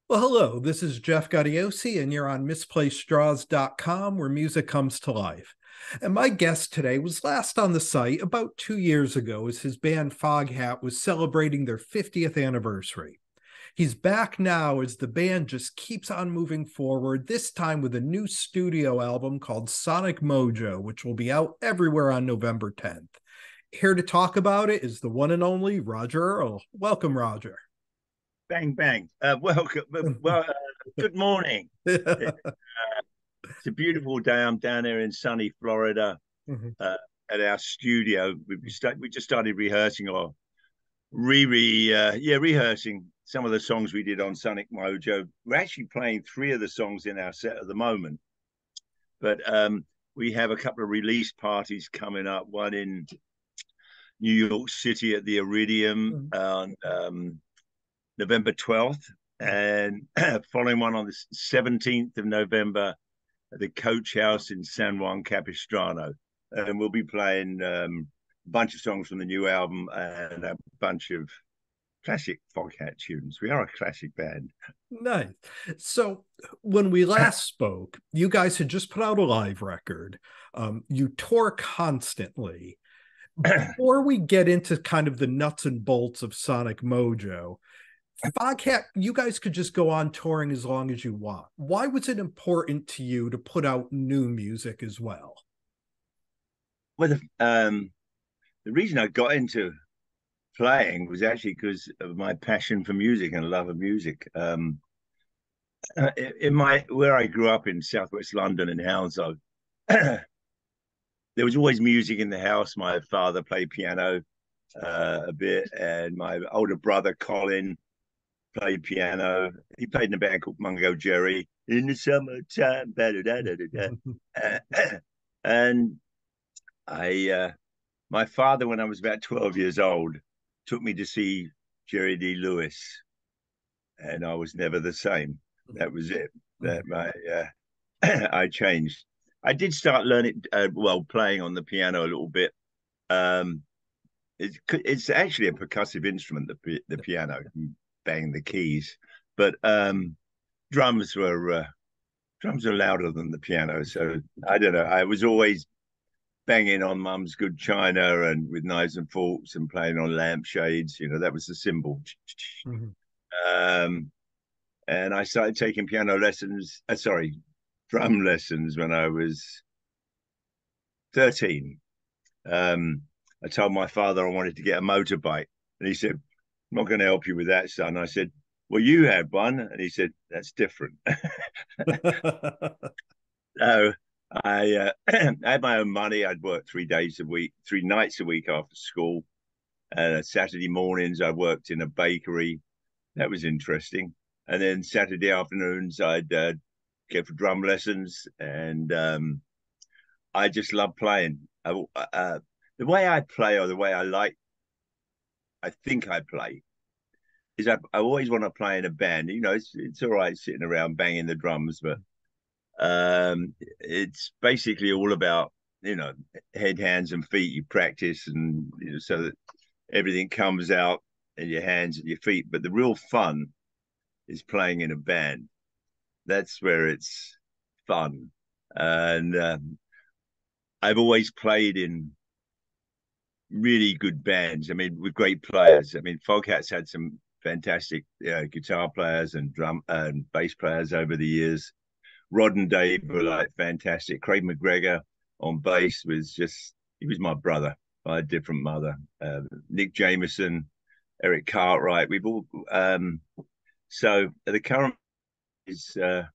Well, hello, this is Jeff Gaudiosi, and you're on misplacedstraws.com, where music comes to life. And my guest today was last on the site about 2 years ago as his band Foghat was celebrating their 50th anniversary. He's back now as the band just keeps on moving forward, this time with a new studio album called Sonic Mojo, which will be out everywhere on November 10th. Here to talk about it is the one and only Roger Earl. Welcome, Roger. Bang, bang. Welcome. Good morning. It's a beautiful day. I'm down here in sunny Florida uh, at our studio. We just started rehearsing or rehearsing some of the songs we did on Sonic Mojo. We're actually playing three of the songs in our set at the moment, but we have a couple of release parties coming up. One in New York City at the Iridium on November 12th, and following one on the 17th of November at the Coach House in San Juan Capistrano. And we'll be playing a bunch of songs from the new album and a bunch of classic Foghat tunes. We are a classic band. Nice. So when we last spoke, you guys had just put out a live record. You tour constantly. Before we get into kind of the nuts and bolts of Sonic Mojo, Foghat, you guys could just go on touring as long as you want. Why was it important to you to put out new music as well? Well, the reason I got into playing was actually because of my passion for music and love of music. In my where I grew up in southwest London in Hounslow, there was always music in the house. My father played piano a bit, and my older brother Colin played piano. He played in a band called Mungo Jerry in the summertime. And my father, when I was about 12 years old, took me to see Jerry D. Lewis, and I was never the same. That was it. I changed. I did start learning, playing on the piano a little bit. It's actually a percussive instrument, the piano. You bang the keys, but drums were louder than the piano. So I don't know. I was always banging on mum's good china and with knives and forks and playing on lampshades. That was the symbol. And I started taking drum lessons when I was 13. I told my father I wanted to get a motorbike, and he said, "I'm not going to help you with that, son." I said, "Well, you had one," and he said, "That's different." So I had my own money. I'd work 3 nights a week after school. Saturday mornings, I worked in a bakery. That was interesting. And then Saturday afternoons, I'd go for drum lessons, and I just love playing. The way I play, or the way I think I play, is I always want to play in a band. It's all right sitting around banging the drums, but it's basically all about head, hands, and feet. You practice, and so that everything comes out in your hands and your feet. But the real fun is playing in a band. That's where it's fun, and I've always played in really good bands. I mean, with great players. I mean, Foghat's had some fantastic guitar players and drum and bass players over the years. Rod and Dave were like fantastic. Craig McGregor on bass he was my brother by a different mother. Nick Jameson, Eric Cartwright. We've all so the current is I'm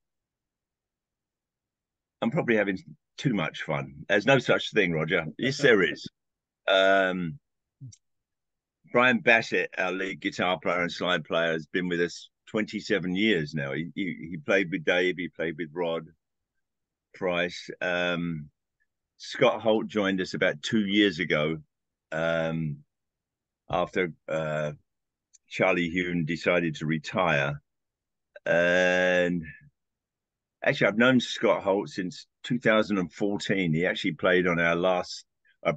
probably having too much fun. There's no such thing, Roger. Yes, there is. Brian Bassett, our lead guitar player and slide player, has been with us 27 years now. He played with Dave, he played with Rod Price. Scott Holt joined us about 2 years ago, after Charlie Hune decided to retire. And actually, I've known Scott Holt since 2014. He actually played on our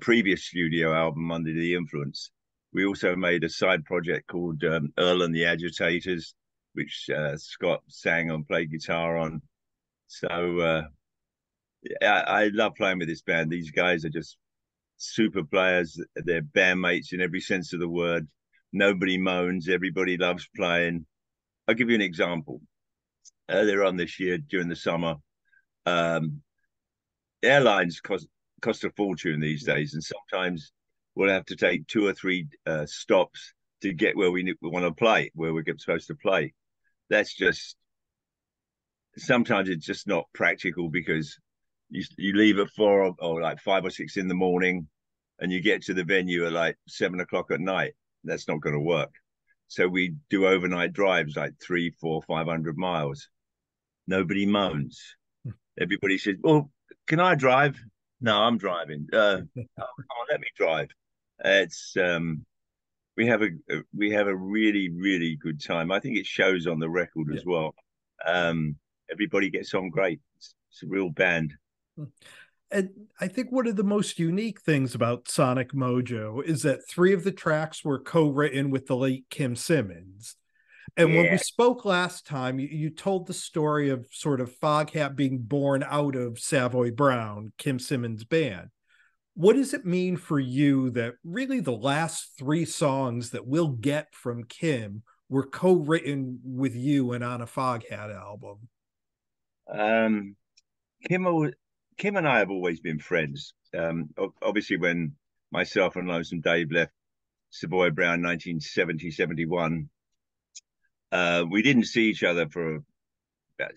previous studio album, Under the Influence. We also made a side project called Earl and the Agitators, which Scott sang and played guitar on. So I love playing with this band. These guys are just super players. They're bandmates in every sense of the word. Nobody moans. Everybody loves playing. I'll give you an example. Earlier on this year, during the summer, um, airlines cost a fortune these days, and sometimes we'll have to take 2 or 3 stops to get where we want to play, where we're supposed to play. That's just sometimes it's just not practical because you leave at 4 or like 5 or 6 in the morning, and you get to the venue at like 7 o'clock at night. That's not going to work. So we do overnight drives like 3, 4, 500 miles. Nobody moans. Everybody says, "Well, can I drive?" No, I'm driving. Oh, come on, let me drive. It's we have a really really good time. I think it shows on the record Yeah. as well. Everybody gets on great. It's a real band. And I think one of the most unique things about Sonic Mojo is that 3 of the tracks were co-written with the late Kim Simmons. And when we Yeah. spoke last time, you told the story of sort of Foghat being born out of Savoy Brown, Kim Simmons' band. What does it mean for you that really the last 3 songs that we'll get from Kim were co-written with you and on a Foghat album? Um, Kim, Kim and I have always been friends. Obviously, when myself and Lonesome Dave left Savoy Brown 1970, 71, we didn't see each other for about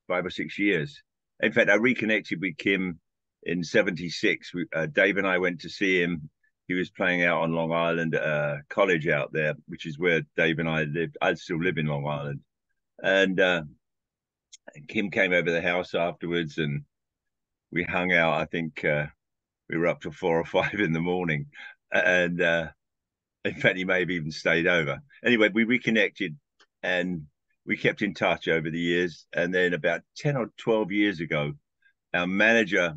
5 or 6 years. In fact, I reconnected with Kim in 76. Dave and I went to see him. He was playing out on Long Island College out there, which is where Dave and I lived. I still live in Long Island. And Kim came over the house afterwards and we hung out. I think we were up to 4 or 5 in the morning. And in fact, he may have even stayed over. Anyway, we reconnected and we kept in touch over the years. And then about 10 or 12 years ago, our manager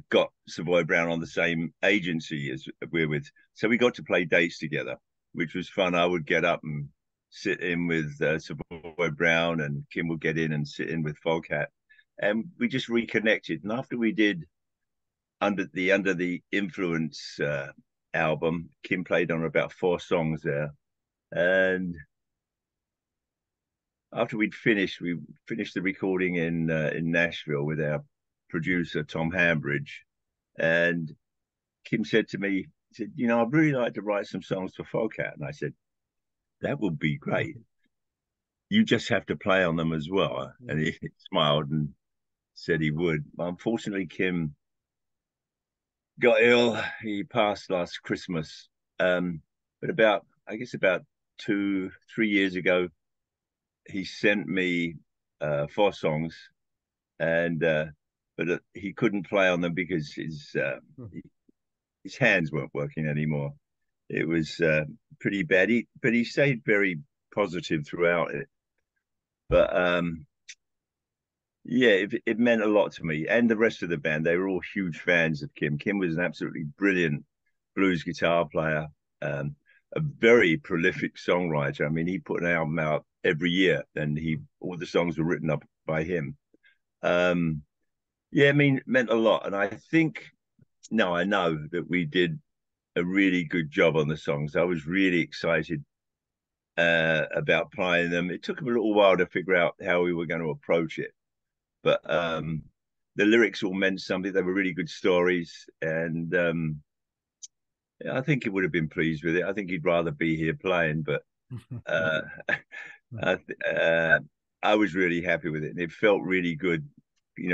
got Savoy Brown on the same agency as we're with. So we got to play dates together, which was fun. I would get up and sit in with Savoy Brown, and Kim would get in and sit in with Foghat. And we just reconnected. And after we did Under the Influence album, Kim played on about 4 songs there. And after we finished the recording in Nashville with our producer Tom Hambridge, and Kim said to me, he said, I'd really like to write some songs for Foghat. And I said, that would be great. You just have to play on them as well. And he smiled and said he would. Unfortunately, Kim got ill. He passed last Christmas. But I guess about 2, 3 years ago, he sent me 4 songs, and but he couldn't play on them because his hands weren't working anymore. It was pretty bad. But he stayed very positive throughout it. But yeah, it meant a lot to me and the rest of the band. They were all huge fans of Kim. Kim was an absolutely brilliant blues guitar player, a very prolific songwriter. I mean, he put an album out every year, and all the songs were written up by him. Yeah, I mean, it meant a lot. And I think now I know that we did a really good job on the songs. I was really excited about playing them. It took them a little while to figure out how we were going to approach it, but the lyrics all meant something. They were really good stories, and I think he would have been pleased with it. I think he'd rather be here playing, but uh, I, I was really happy with it, and it felt really good,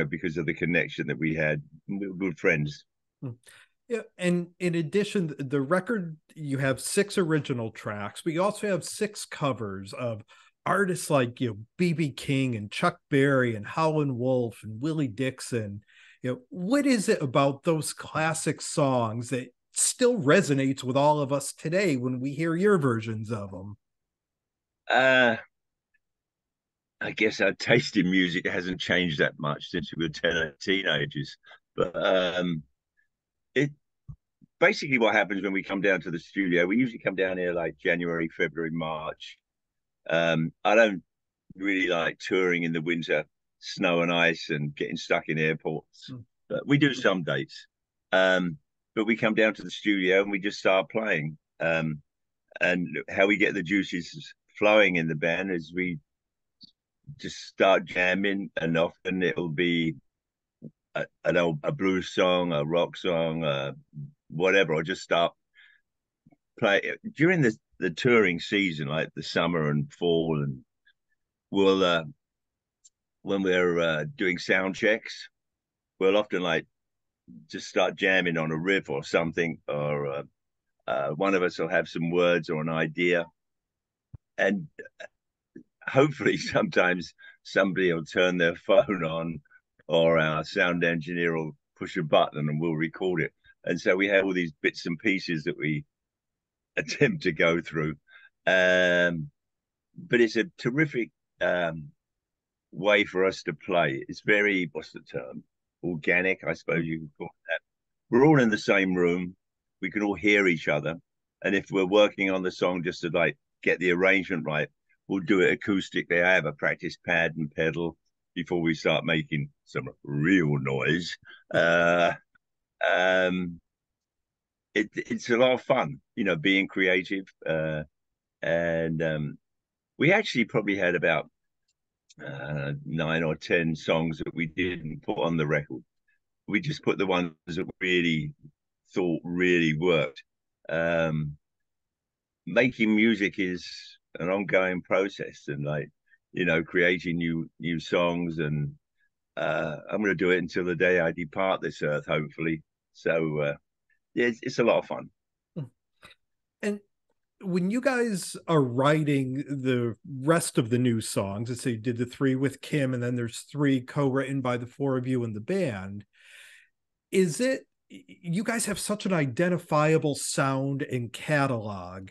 because of the connection that we had. We were good friends. Yeah, and in addition, the record, you have 6 original tracks, but you also have 6 covers of artists like BB King and Chuck Berry and Howlin' Wolf and Willie Dixon. What is it about those classic songs that still resonates with all of us today when we hear your versions of them? Uh, I guess our taste in music hasn't changed that much since we were teenagers, but it basically what happens when we come down to the studio. We usually come down here like January, February, March, I don't really like touring in the winter, snow and ice, and getting stuck in airports. Mm. But we do some dates. But we come down to the studio and we just start playing. And how we get the juices flowing in the band is we just start jamming, and often it'll be a blues song, a rock song, whatever. Or just start play during the touring season, like the summer and fall, and we'll when we're doing sound checks, we'll often like just start jamming on a riff or something, or one of us will have some words or an idea, and hopefully sometimes somebody will turn their phone on, or our sound engineer will push a button and we'll record it. And so we have all these bits and pieces that we attempt to go through. But it's a terrific way for us to play. It's very, what's the term? Organic, I suppose you could call it that. We're all in the same room. We can all hear each other. And if we're working on the song just to like get the arrangement right, we'll do it acoustically. I have a practice pad and pedal before we start making some real noise. Um, it's a lot of fun, being creative. And we actually probably had about 9 or 10 songs that we didn't put on the record. We just put the ones that we really thought really worked. Making music is an ongoing process, and like creating new songs, and I'm going to do it until the day I depart this earth, hopefully. So yeah, it's a lot of fun. And when you guys are writing the rest of the new songs, let's say you did the 3 with Kim, and then there's 3 co-written by the 4 of you in the band, is it, you guys have such an identifiable sound and catalog,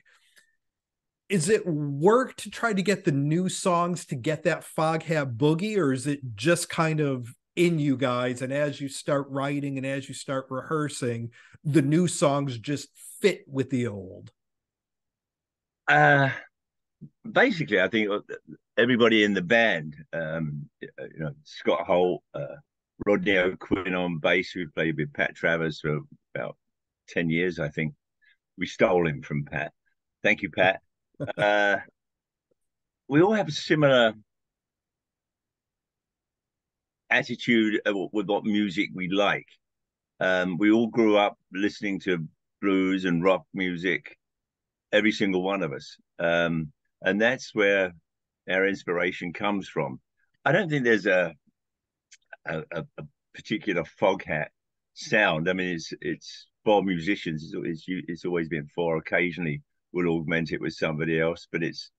is it work to try to get the new songs to get that Foghat boogie, or is it just kind of in you guys, and as you start writing and as you start rehearsing, the new songs just fit with the old? uh Basically, I think everybody in the band, Scott Holt, Rodney O'Quinn on bass, who played with Pat Travers for about 10 years, I think. We stole him from Pat. Thank you, Pat. Uh, we all have a similar attitude with what music we like. We all grew up listening to blues and rock music, every single one of us. And that's where our inspiration comes from. I don't think there's a particular Foghat sound. I mean, it's for musicians. It's always been for. Occasionally, we'll augment it with somebody else, but it's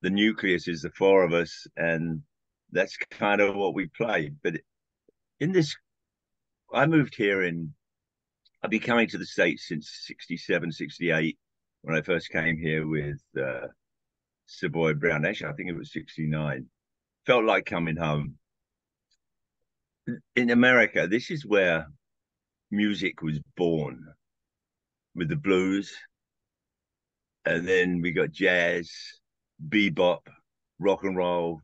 the nucleus is the 4 of us, and that's kind of what we play. But in this, I moved here in. I've been coming to the States since 67, 68, when I first came here with Savoy Brown. Actually, I think it was 69. Felt like coming home. In America, this is where music was born, with the blues, and then we got jazz, bebop, rock and roll,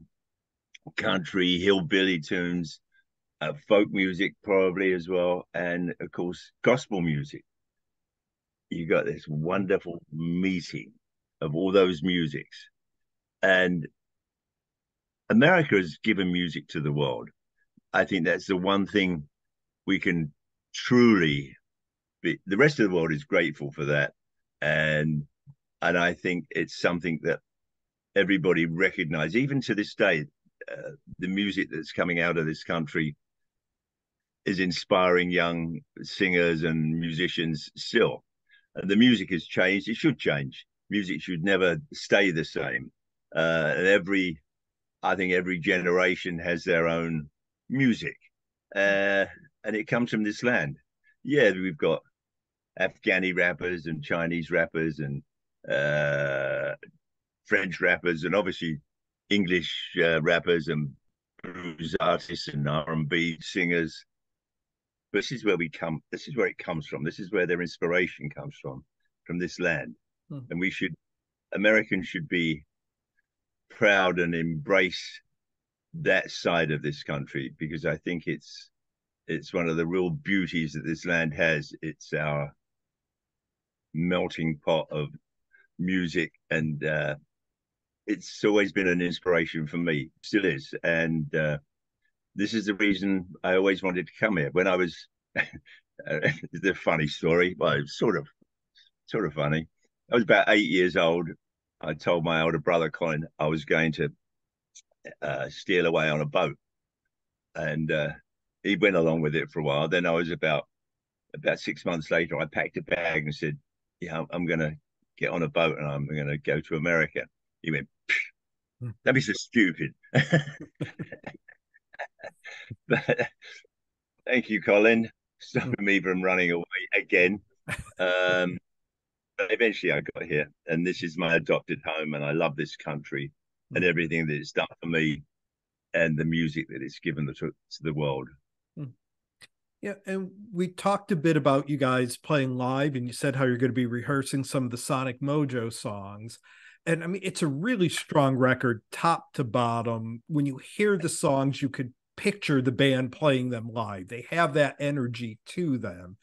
country, hillbilly tunes, folk music probably as well, and of course gospel music. You got this wonderful meeting of all those musics, and America has given music to the world. I think that's the one thing we can truly be. The rest of the world is grateful for that, and I think it's something that everybody recognizes, even to this day. The music that's coming out of this country is inspiring young singers and musicians still. And the music has changed. It should change. Music should never stay the same. And I think every generation has their own music. And it comes from this land. Yeah, we've got Afghani rappers and Chinese rappers and French rappers, and obviously English rappers and blues artists and R&B singers. But this is where we come. This is where it comes from. This is where their inspiration comes from this land. And we should, Americans should be proud and embrace that side of this country, because I think it's one of the real beauties that this land has. It's our melting pot of music, and it's always been an inspiration for me, still is. And this is the reason I always wanted to come here. When I was, it's a funny story, but it's sort of funny. I was about 8 years old. I told my older brother Colin I was going to steal away on a boat, and he went along with it for a while. Then I was about 6 months later, I packed a bag and said, "Yeah, I'm going to get on a boat and I'm going to go to America." He went, "That'd be so stupid." But thank you, Colin, stopping me from running away again. Um, but eventually I got here, and this is my adopted home, and I love this country and everything that it's done for me and the music that it's given to the world. Yeah, and we talked a bit about you guys playing live, and you said how you're going to be rehearsing some of the Sonic Mojo songs. And I mean, it's a really strong record, top to bottom. When you hear the songs, you could picture the band playing them live. They have that energy to them.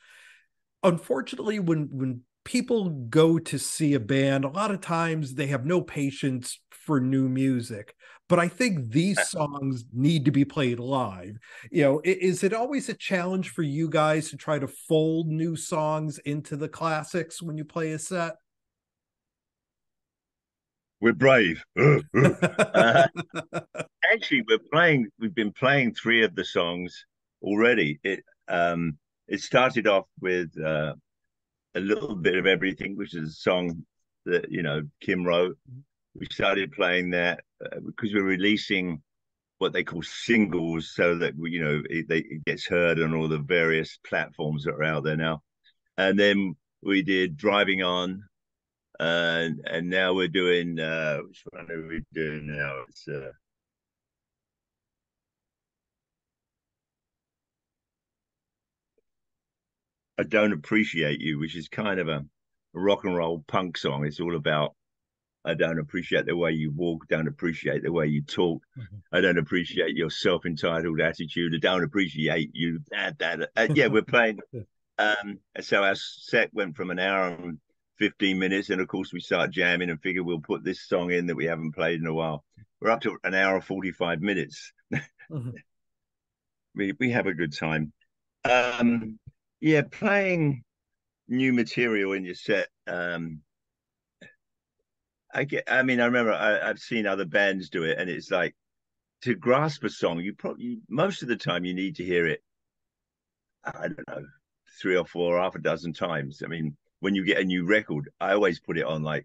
Unfortunately, when people go to see a band, a lot of times they have no patience for new music. But I think these songs need to be played live. You know, is it always a challenge for you guys to try to fold new songs into the classics when you play a set? We're brave. Actually, we've been playing three of the songs already. It started off with a little bit of everything, which is a song that Kim wrote. We started playing that because we're releasing what they call singles, so that it gets heard on all the various platforms that are out there now. And then we did Driving On, and now we're doing which one are we doing now? It's I Don't Appreciate You, which is kind of a rock and roll punk song. It's all about I don't appreciate the way you walk, don't appreciate the way you talk. I don't appreciate your self-entitled attitude. I don't appreciate you. Yeah, we're playing. So our set went from an hour and 15 minutes, and of course we start jamming and figure we'll put this song in that we haven't played in a while. We're up to an hour and 45 minutes. We have a good time. Yeah, playing new material in your set. I mean, I remember I've seen other bands do it, and it's like, to grasp a song, you probably most of the time you need to hear it, I don't know, three or four, half a dozen times. I mean, when you get a new record, I always put it on like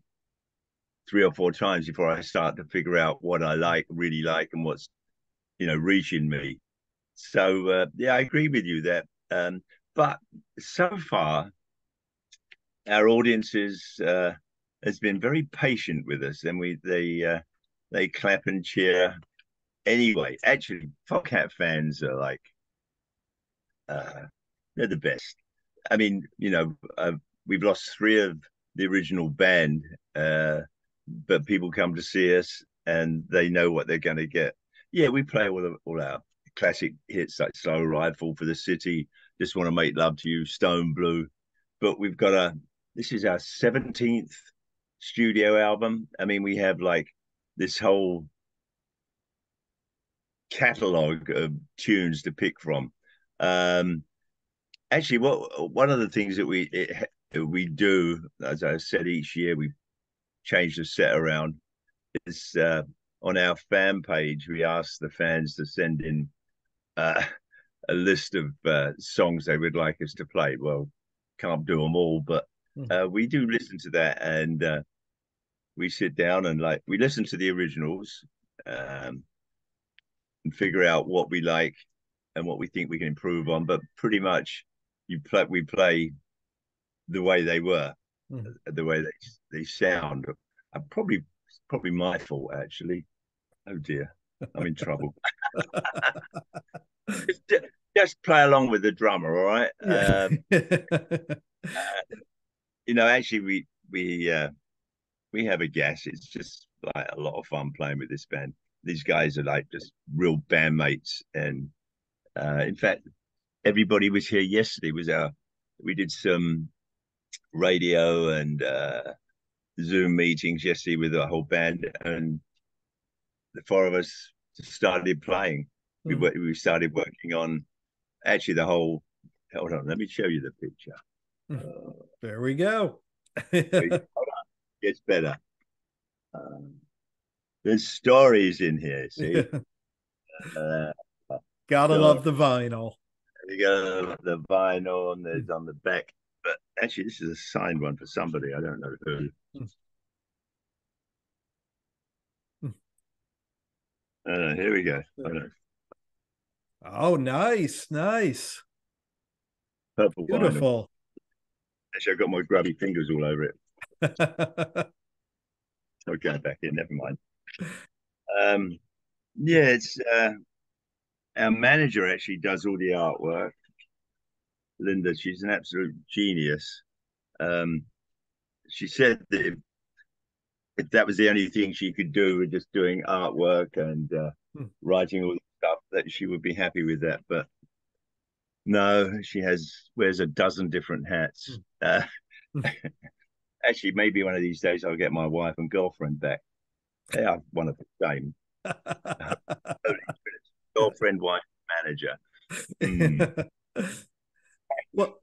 three or four times before I start to figure out what I really like, and what's reaching me. So yeah, I agree with you there. But so far, our audiences has been very patient with us, and they clap and cheer anyway. Actually, Foghat fans are like they're the best. I mean, we've lost three of the original band, but people come to see us and they know what they're going to get. Yeah, we play all our classic hits like Slow Ride, Fall for the City, Just Want to Make Love to You, Stone Blue. But this is our 17th studio album. I mean, we have like this whole catalog of tunes to pick from. Actually, one of the things that we do, as I said, each year we change the set around. Is on our fan page, we ask the fans to send in a list of songs they would like us to play. Well, can't do them all, but we do listen to that, and we sit down and we listen to the originals and figure out what we like and what we think we can improve on. But pretty much, we play the way they were, the way they sound. Probably my fault, actually. Oh dear, I'm in trouble. just play along with the drummer, all right? Yeah. Actually, we have a guess. It's just like a lot of fun playing with this band. These guys are like just real bandmates, and in fact, everybody was here yesterday. We did some radio and Zoom meetings yesterday with the whole band, and the four of us started playing. We started working on actually the whole. Hold on, let me show you the picture. There we go. Hold on, gets better. There's stories in here. See, uh, Gotta love the vinyl. you got the vinyl, and there's on the back. But actually, this is a signed one for somebody. I don't know who. Here we go. Oh, nice, nice. Purple Beautiful. vinyl. Actually, I've got my grubby fingers all over it. Okay, back in. Never mind. Yeah, it's our manager actually does all the artwork. Linda, she's an absolute genius. She said that if that was the only thing she could do, with just doing artwork and writing all the stuff, that she would be happy with that. But no, she wears a dozen different hats. Actually, maybe one of these days I'll get my wife and girlfriend back. They are one of the same. Girlfriend, wife, manager. Well,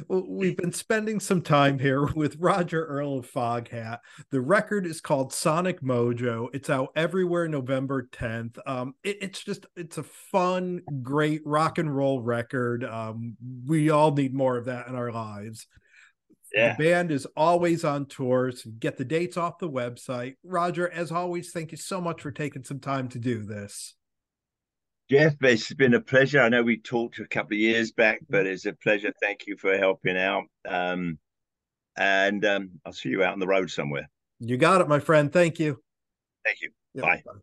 we've been spending some time here with Roger Earl of Foghat. The record is called Sonic Mojo. It's out everywhere November 10th. It's a fun, great rock and roll record. We all need more of that in our lives. Yeah. The band is always on tour, so get the dates off the website. Roger, as always, thank you so much for taking some time to do this. Jeff, it's been a pleasure. I know we talked a couple of years back, but it's a pleasure. Thank you for helping out. And I'll see you out on the road somewhere. You got it, my friend. Thank you. Thank you. Yep. Bye. Bye.